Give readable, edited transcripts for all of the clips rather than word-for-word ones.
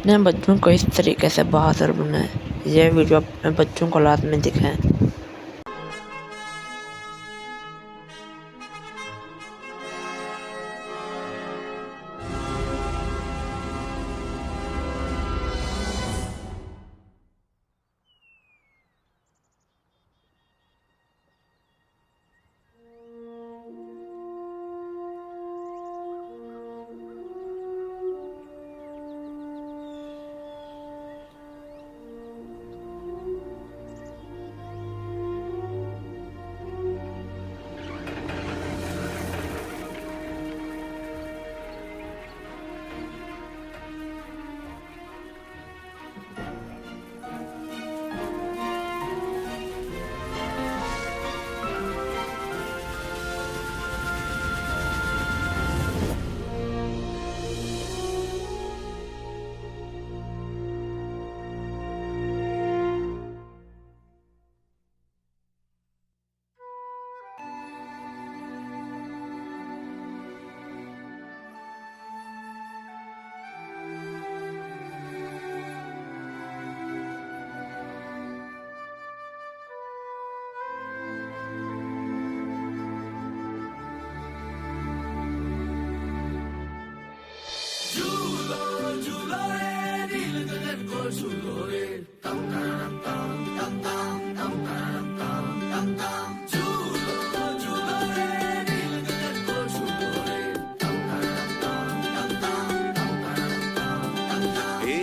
अपने बच्चों को इस तरीके से बहादुर बनाएं। यह वीडियो अपने बच्चों को औलाद में दिखाएं।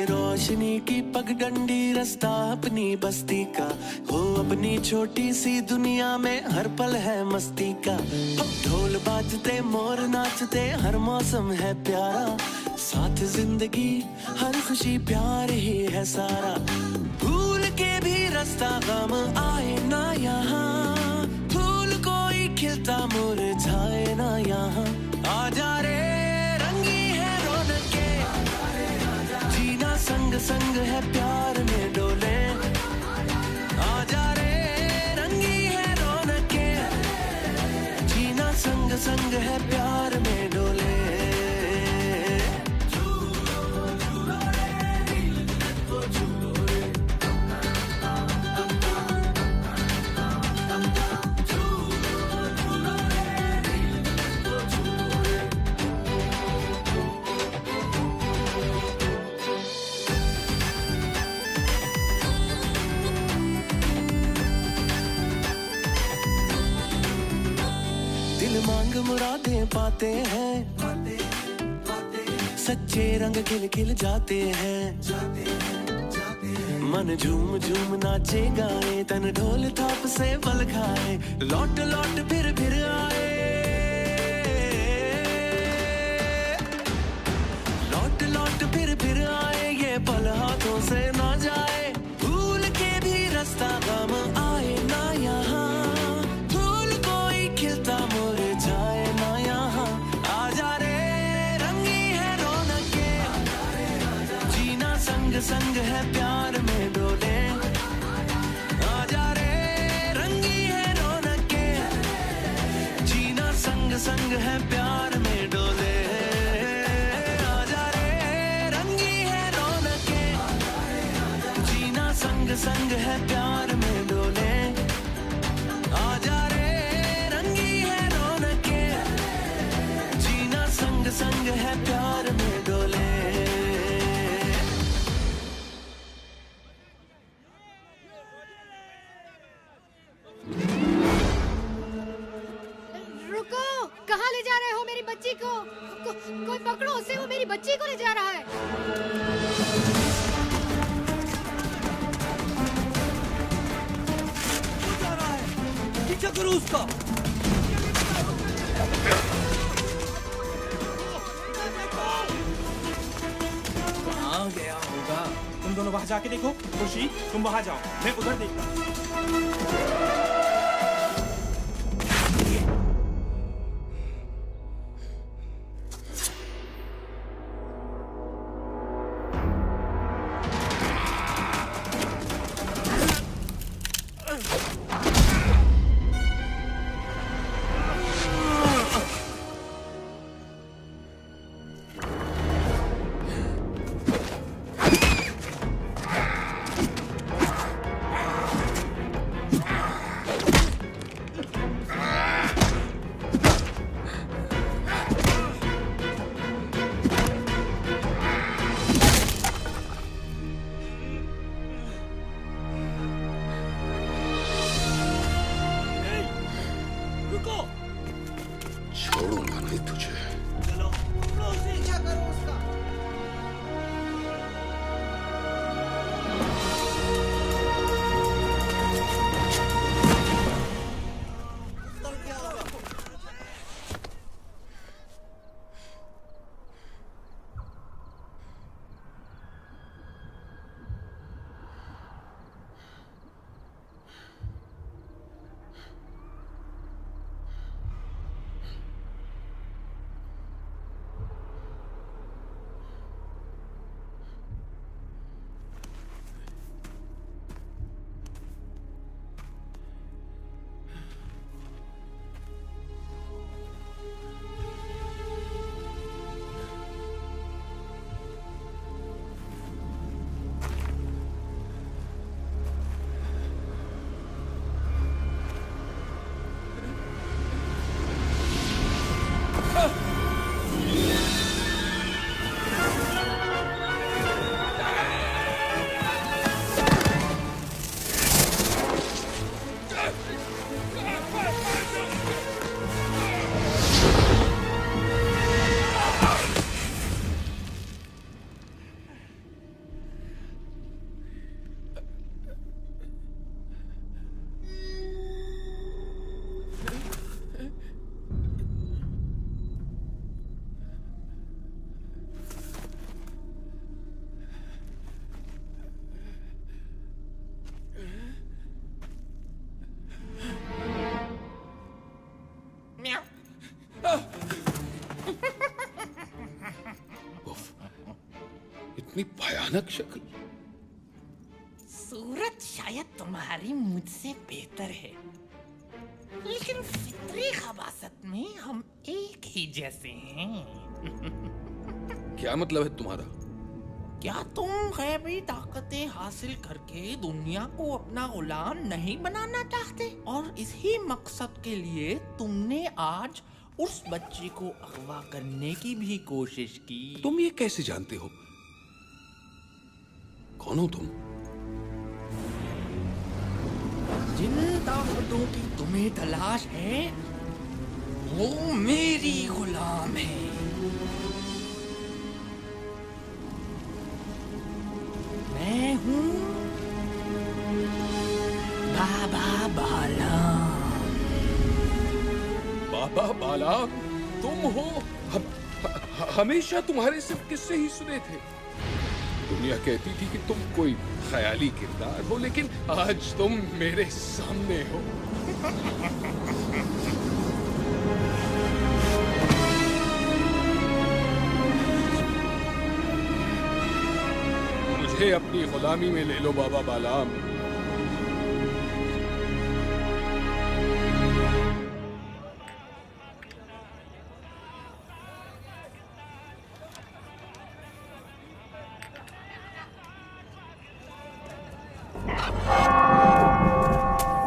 रोशनी की पगडंडी रास्ता अपनी बस्ती का हो, अपनी छोटी सी दुनिया में हर पल है मस्ती का। अब ढोल बाजते मोर नाचते हर मौसम है प्यारा, साथ जिंदगी हर खुशी प्यार ही है सारा। भूल के भी रास्ता गम आए ना यहाँ, फूल कोई खिलता मुरझाए ना यहाँ। आजा रे रंगी है रौनके, जीना संग संग है प्यार में डोले। आजा रे रंगी है रौनके, जीना संग संग है प्यार में डोले। मांग मुरादें पाते हैं, सच्चे रंग खिल खिल जाते हैं। मन झूम झूम नाचे गाए, तन ढोल थाप से बल खाए। लौट लौट फिर आए, लौट लौट फिर आए। ये पल हाथों से ना जाए, भूल के भी रास्ता गम आए ना यहाँ। फूल कोई खिलता मुरझाए ना यहाँ। आजा रे रंगी है रौनके, जीना संग संग है प्यार में डोले। आजा रे रंगी है रौनके, जीना संग संग है प्यार में डोले। आजा रे रंगी है रौनके, जीना संग संग है प्यार में डोले। आजा रे रंगी है रौनके, जीना संग संग है प्यार में डोले। रुको, कहाँ ले जा रहे हो मेरी बच्ची को? कोई पकड़ो उसे, वो मेरी बच्ची को ले जा रहा है। पीछा करो उसका। कहाँ गया होगा? तुम दोनों वहां जाके देखो। खुशी तुम वहां जाओ, मैं उधर देखता हूँ। इतनी भयानक शक्ल। सूरत शायद तुम्हारी मुझसे बेहतर है, लेकिन फितरी खबासत में हम एक ही जैसे हैं। क्या मतलब है तुम्हारा? क्या तुम गैबी ताकतें हासिल करके दुनिया को अपना गुलाम नहीं बनाना चाहते? और इसी मकसद के लिए तुमने आज उस बच्चे को अगवा करने की भी कोशिश की। तुम ये कैसे जानते हो? कौन हो तुम? जिन ताकतों की तुम्हें तलाश है वो मेरी गुलाम है। मैं हूँ बाबा बालाम। बाबा बालाम तुम हो? हमेशा तुम्हारे सिर्फ किस्से ही सुने थे। दुनिया कहती थी कि तुम कोई ख्याली किरदार हो, लेकिन आज तुम मेरे सामने हो। मुझे अपनी गुलामी में ले लो बाबा बालाम।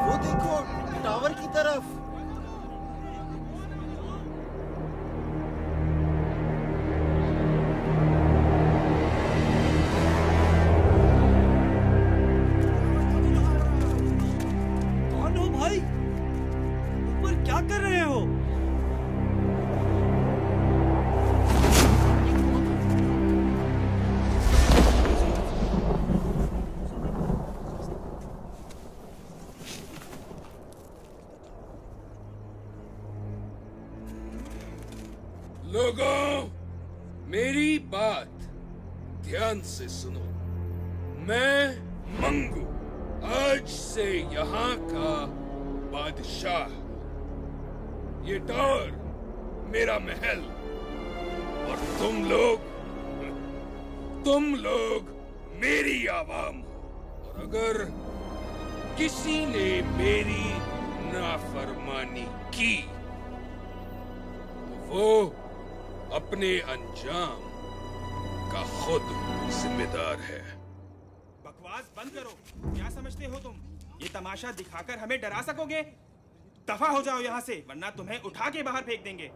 वो देखो टावर की तरफ। कौन हो भाई? ऊपर क्या कर रहे हो? लोगों, मेरी बात ध्यान से सुनो। मैं मंगू आज से यहाँ का बादशाह। ये टावर मेरा महल, और तुम लोग मेरी आवाम हो। और अगर किसी ने मेरी नाफरमानी की तो वो अपने अंजाम का खुद जिम्मेदार है। बकवास बंद करो। क्या समझते हो तुम? ये तमाशा दिखाकर हमें डरा सकोगे? दफा हो जाओ यहाँ से, वरना तुम्हें उठा के बाहर फेंक देंगे।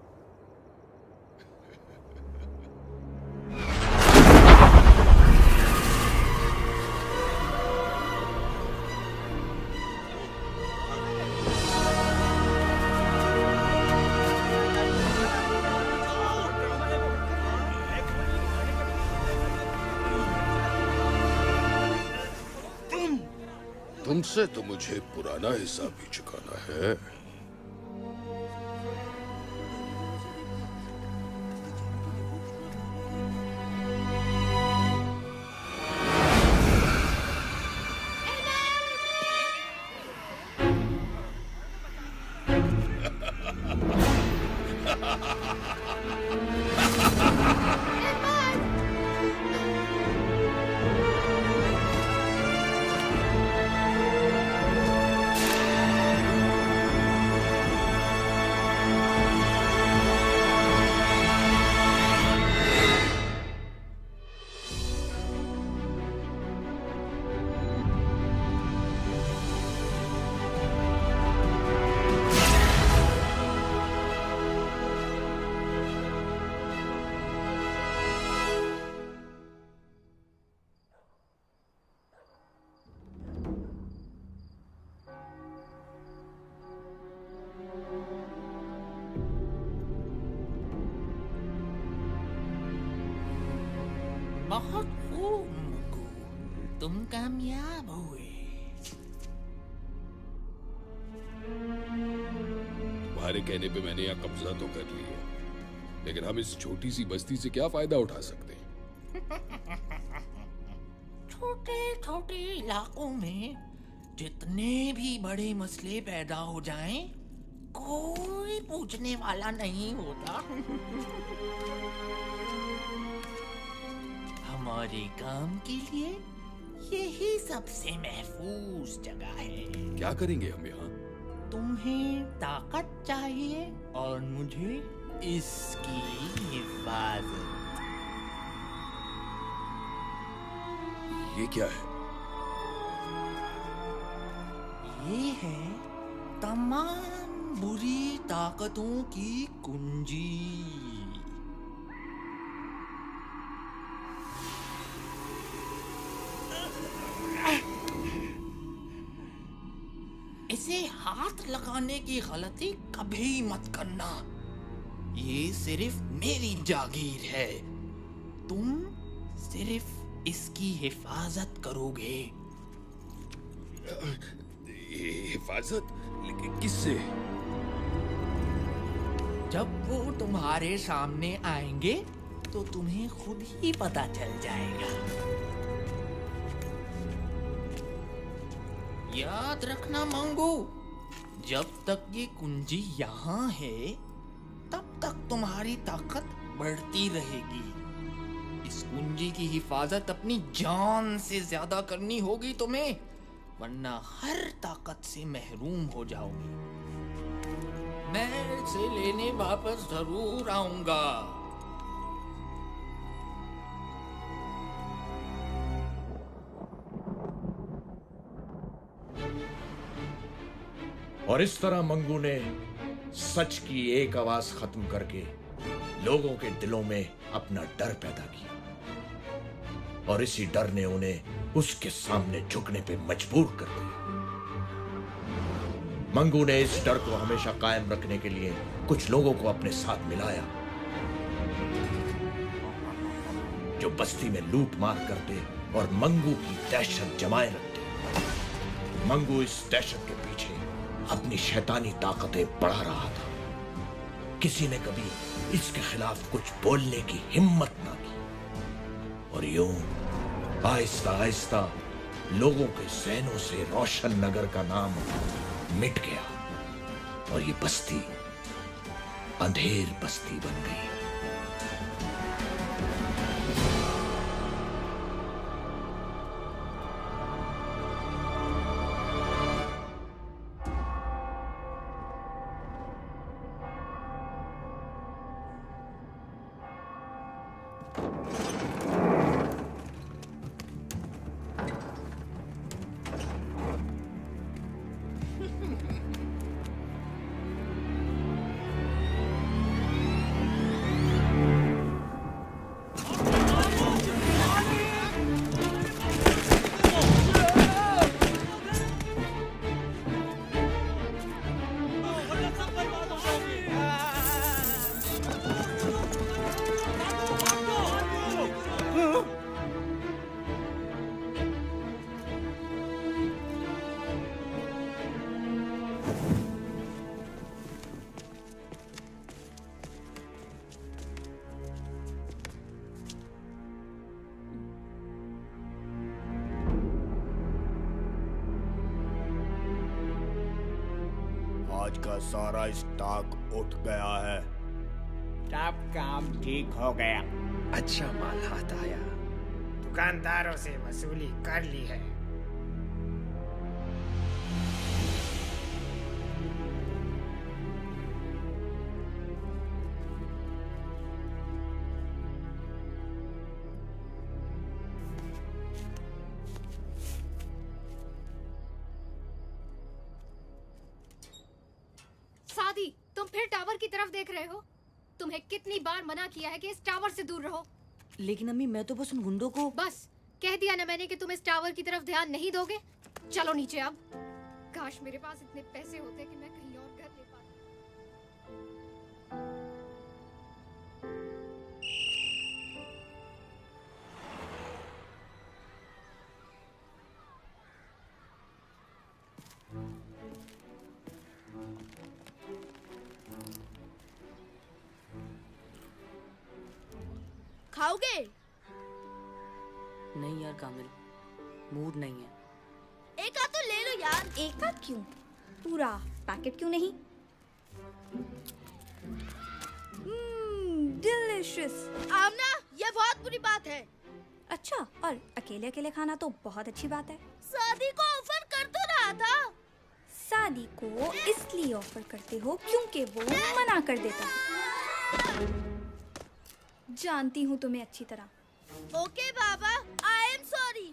तुमसे तो मुझे पुराना हिसाब भी चुकाना है। बहुत खूब मुकू, तुम कामयाब हुए। तुम्हारे कहने पे मैंने यहाँ कब्जा तो कर लिया, लेकिन हम इस छोटी सी बस्ती से क्या फायदा उठा सकते हैं? छोटे छोटे इलाकों में जितने भी बड़े मसले पैदा हो जाएं, कोई पूछने वाला नहीं होता। हमारे काम के लिए यही सबसे महफूज जगह है। क्या करेंगे हम यहाँ? तुम्हें ताकत चाहिए और मुझे इसकी हिफाजत। ये क्या है? ये है तमाम बुरी ताकतों की कुंजी। इसे हाथ लगाने की गलती कभी मत करना। ये सिर्फ मेरी जागीर है। तुम सिर्फ इसकी हिफाजत करोगे। हिफाजत? लेकिन किससे? जब वो तुम्हारे सामने आएंगे तो तुम्हें खुद ही पता चल जाएगा। याद रखना मंगू, जब तक ये कुंजी यहाँ है तब तक तुम्हारी ताकत बढ़ती रहेगी। इस कुंजी की हिफाजत अपनी जान से ज्यादा करनी होगी तुम्हें, वरना हर ताकत से महरूम हो जाओगे। मैं इसे लेने वापस जरूर आऊंगा। और इस तरह मंगू ने सच की एक आवाज खत्म करके लोगों के दिलों में अपना डर पैदा किया, और इसी डर ने उन्हें उसके सामने झुकने पे मजबूर कर दिया। मंगू ने इस डर को हमेशा कायम रखने के लिए कुछ लोगों को अपने साथ मिलाया, जो बस्ती में लूट मार करते और मंगू की दहशत जमाए रखते। मंगू इस दहशत के पीछे अपनी शैतानी ताकतें बढ़ा रहा था। किसी ने कभी इसके खिलाफ कुछ बोलने की हिम्मत ना की, और यूं आहिस्ता आहिस्ता लोगों के ज़हनों से रोशन नगर का नाम मिट गया, और ये बस्ती अंधेर बस्ती बन गई। आज का सारा स्टॉक उठ गया है। सब काम ठीक हो गया। अच्छा माल हाथ आया। दुकानदारों से वसूली कर ली है। सादी, तुम फिर टावर की तरफ देख रहे हो? तुम्हें कितनी बार मना किया है कि इस टावर से दूर रहो। लेकिन अम्मी, मैं तो बस उन गुंडों को... बस कह दिया ना मैंने कि तुम इस टावर की तरफ ध्यान नहीं दोगे। चलो नीचे अब। काश मेरे पास इतने पैसे होते कि मैं कहीं और घर ले पाती। खाओगे? नहीं यार कामिल, मूड नहीं है। एक आध तो ले लो यार। एक आध क्यों? पूरा पैकेट क्यों नहीं? डिलिशियस। आमना, ये बहुत बुरी बात है। अच्छा, और अकेले अकेले खाना तो बहुत अच्छी बात है। शादी को ऑफर कर तो रहा था। शादी को इसलिए ऑफर करते हो क्योंकि वो मना कर देता है। जानती हूँ तुम्हें अच्छी तरह। Okay Baba, I am sorry.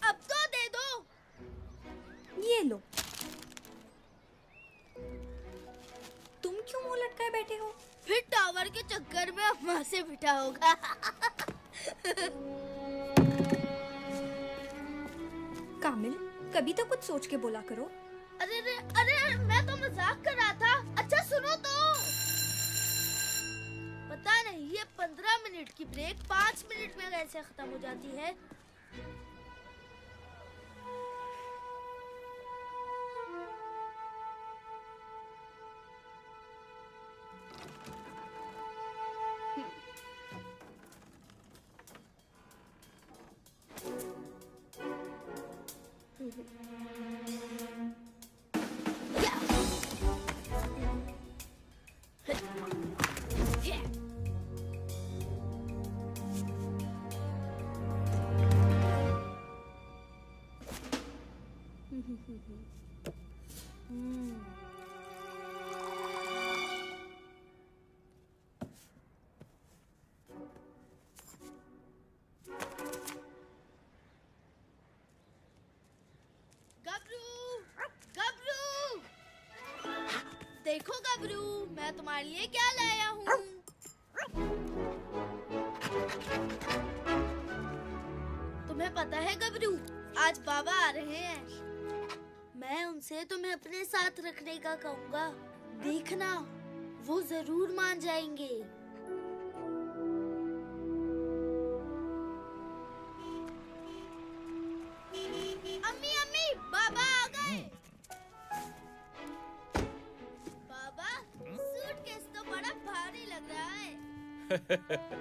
अब तो दे दो। ये लो। तुम क्यों मुंह लटकाए बैठे हो? फिर टावर के चक्कर में अम्मा से पिटा होगा। कामिल, कभी तो कुछ सोच के बोला करो। अरे मैं तो मजाक कर रहा था। अच्छा सुनो तो। पता नहीं ये 15 मिनट की ब्रेक 5 मिनट में कैसे खत्म हो जाती है। देखो गबरू, मैं तुम्हारे लिए क्या लाया हूँ। तुम्हें पता है गबरू, आज बाबा आ रहे हैं। मैं उनसे तुम्हें अपने साथ रखने का कहूँगा। देखना, वो जरूर मान जाएंगे। अम्मी अम्मी, बाबा आ गए। सूटकेस तो बड़ा भारी लग रहा है।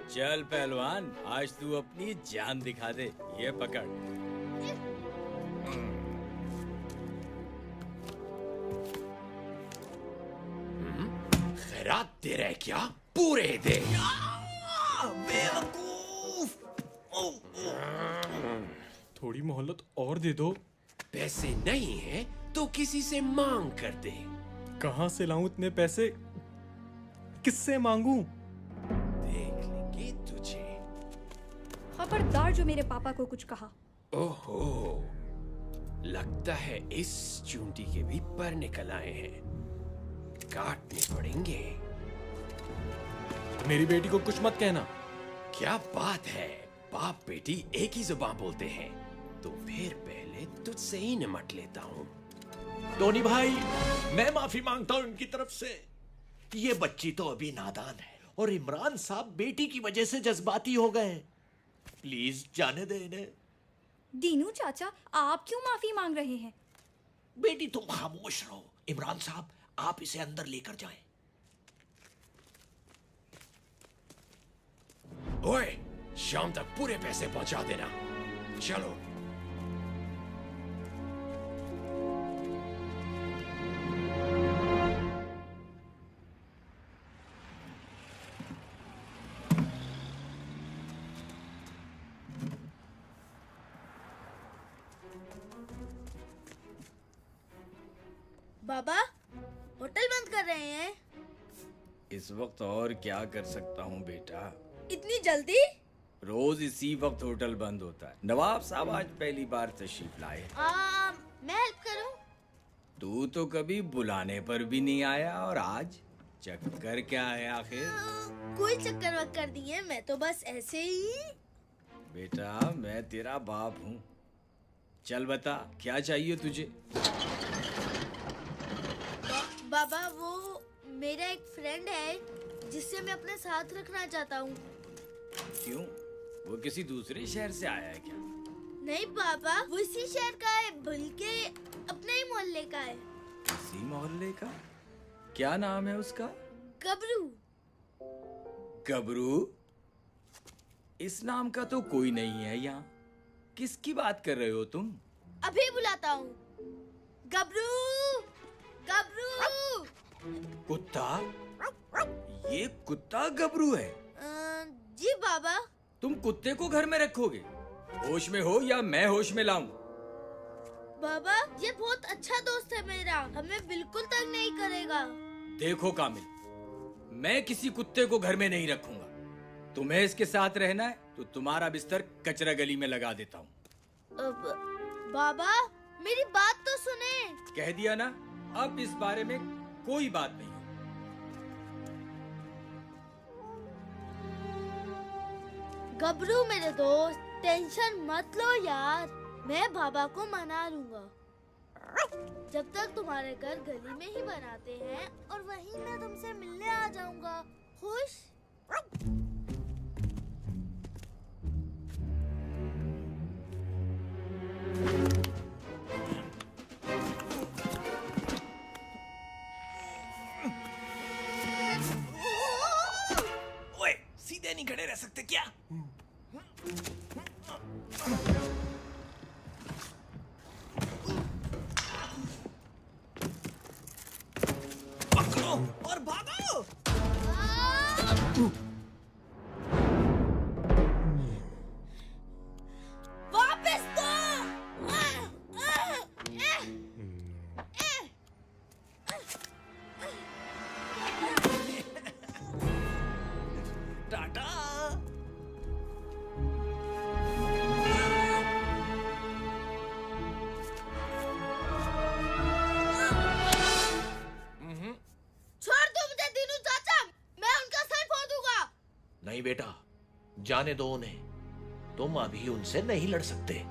चल पहलवान, आज तू अपनी जान दिखा दे। ये पकड़। खैरात दे रहे क्या? पूरे दे। बेवकूफ। थोड़ी मोहलत और दे दो। पैसे नहीं है तो किसी से मांग कर दे। कहाँ से लाऊं इतने पैसे? किससे मांगू? देख लेंगे तुझे। खबरदार जो मेरे पापा को कुछ कहा। ओहो, लगता है इस चूंटी के भी पर निकल आए हैं। काटने पड़ेंगे। मेरी बेटी को कुछ मत कहना। क्या बात है, बाप बेटी एक ही जुबान बोलते हैं। तो फिर पहले तुझसे ही निमट लेता हूँ। टोनी भाई, मैं माफी मांगता हूँ इनकी तरफ से। ये बच्ची तो अभी नादान है और इमरान साहब बेटी की वजह से जज्बाती हो गए। प्लीज जाने दे इन्हें। दीनू चाचा, आप क्यों माफी मांग रहे हैं? बेटी तुम खामोश रहो। इमरान साहब, आप इसे अंदर लेकर जाएं। ओए, शाम तक पूरे पैसे पहुंचा देना। चलो। बाबा, होटल बंद कर रहे हैं। इस वक्त और क्या कर सकता हूँ बेटा? इतनी जल्दी? रोज इसी वक्त होटल बंद होता है। नवाब साहब आज पहली बार तशरीफ लाए। मैं हेल्प करूं? तू तो कभी बुलाने पर भी नहीं आया और आज चक्कर क्या है आखिर? कोई चक्कर वक्कर नहीं है, मैं तो बस ऐसे ही। बेटा, मैं तेरा बाप हूँ। चल बता, क्या चाहिए तुझे? बाबा, वो मेरा एक फ्रेंड है जिससे मैं अपने साथ रखना चाहता हूँ। क्यों? वो किसी दूसरे शहर से आया है क्या? नहीं बाबा, वो इसी शहर का है, बल्कि अपने ही मोहल्ले का है। इसी मोहल्ले का? क्या नाम है उसका? गबरू। गबरू? इस नाम का तो कोई नहीं है यहाँ। किसकी बात कर रहे हो तुम? अभी बुलाता हूँ। गबरू, गबरू। कुत्ता? ये कुत्ता गबरू है? जी बाबा। तुम कुत्ते को घर में रखोगे? होश में हो या मैं होश में लाऊं? बाबा, ये बहुत अच्छा दोस्त है मेरा, हमें बिल्कुल तंग नहीं करेगा। देखो कामिल, मैं किसी कुत्ते को घर में नहीं रखूंगा। तुम्हें इसके साथ रहना है तो तुम्हारा बिस्तर कचरा गली में लगा देता हूँ। बाबा, मेरी बात तो सुने। कह दिया ना, अब इस बारे में कोई बात नहीं। गबरू मेरे दोस्त, टेंशन मत लो यार, मैं बाबा को मना लूंगा। जब तक तुम्हारे घर गली में ही बनाते हैं और वहीं मैं तुमसे मिलने आ जाऊंगा। खुश? ओए, सीधे नहीं खड़े रह सकते क्या? पकड़ो और भागो। वापस दो। टाटा। छोड़ दो मुझे दीनू चाचा, मैं उनका सर फोड़ दूंगा। नहीं बेटा, जाने दो उन्हें, तुम अभी उनसे नहीं लड़ सकते।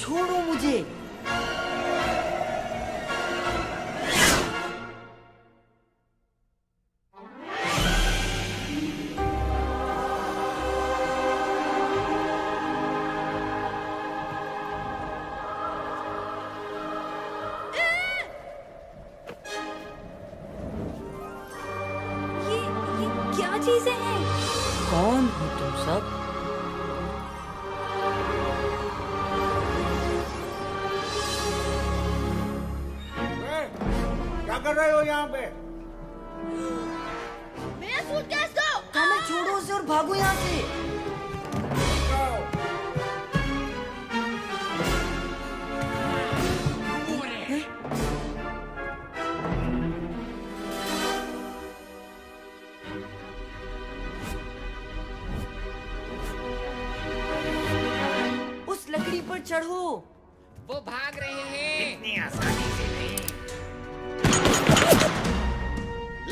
छोड़ो मुझे। ये क्या चीजें हैं? कौन हो तुम सब? क्या कर रहे हो यहाँ पे? मेरा सूटकेस दो। हमें छोड़ो उसे और भागो यहाँ से। उस लकड़ी पर चढ़ो। वो भाग रहे हैं। इतनी आसानी से नहीं।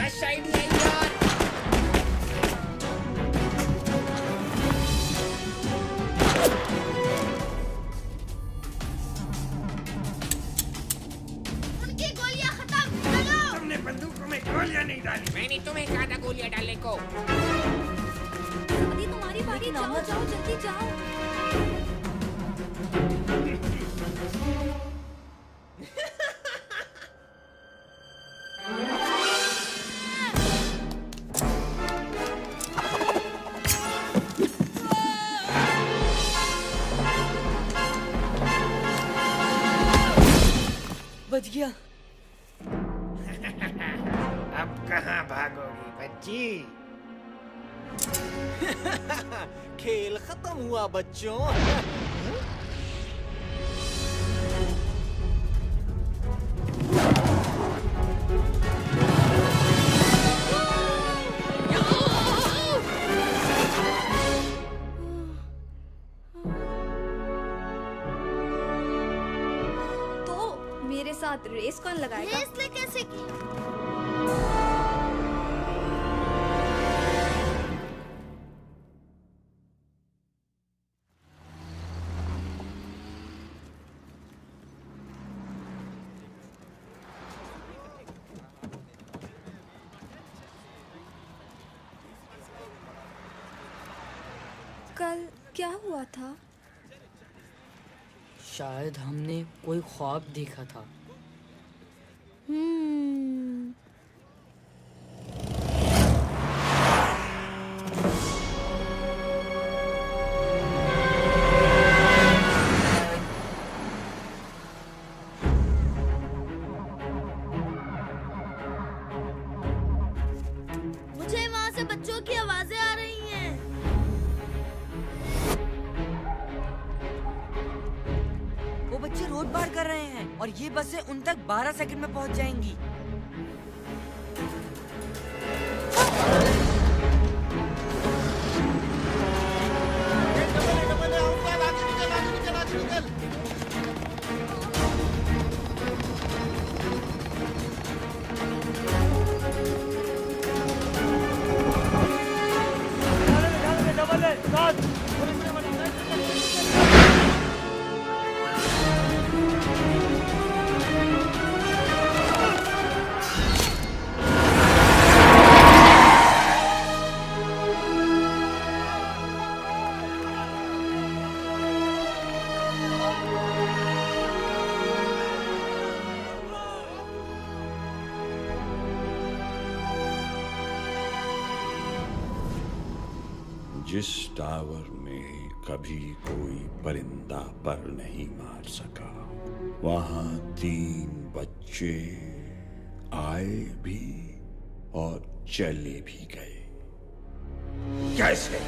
लश आइडिया यार। उनकी गोलियां खत्म। चलो। तुमने बंदूकों में गोलियां नहीं डाली। मैंने तुम्हें कहा था गोलियां डालने को। अभी तुम्हारी बारी, जाओ जाओ जल्दी जाओ। बच गया। अब कहाँ भागोगी बच्ची? खेल खत्म हुआ बच्चों। तो मेरे साथ रेस कौन लगाएगा? रेस ले कैसे की? कल क्या हुआ था? शायद हमने कोई ख्वाब देखा था। मुझे वहाँ से बच्चों की आवाजें आ रही हैं। वो बच्चे रोड पार कर रहे हैं और ये बसें उन तक 12 सेकंड में पहुंच जाएंगी। जिस टावर में कभी कोई परिंदा पर नहीं मार सका, वहां 3 बच्चे आए भी और चले भी गए। कैसे?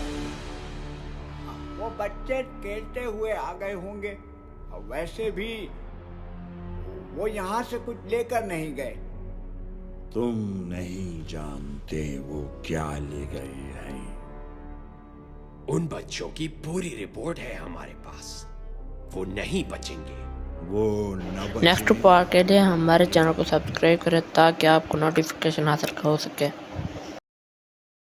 वो बच्चे खेलते हुए आ गए होंगे। और वैसे भी वो यहाँ से कुछ लेकर नहीं गए। तुम नहीं जानते वो क्या ले गए हैं। उन बच्चों की पूरी रिपोर्ट है हमारे पास। वो नहीं बचेंगे। वो न नेक्स्ट पार्ट के लिए हमारे चैनल को सब्सक्राइब करें ताकि आपको नोटिफिकेशन हासिल हो सके।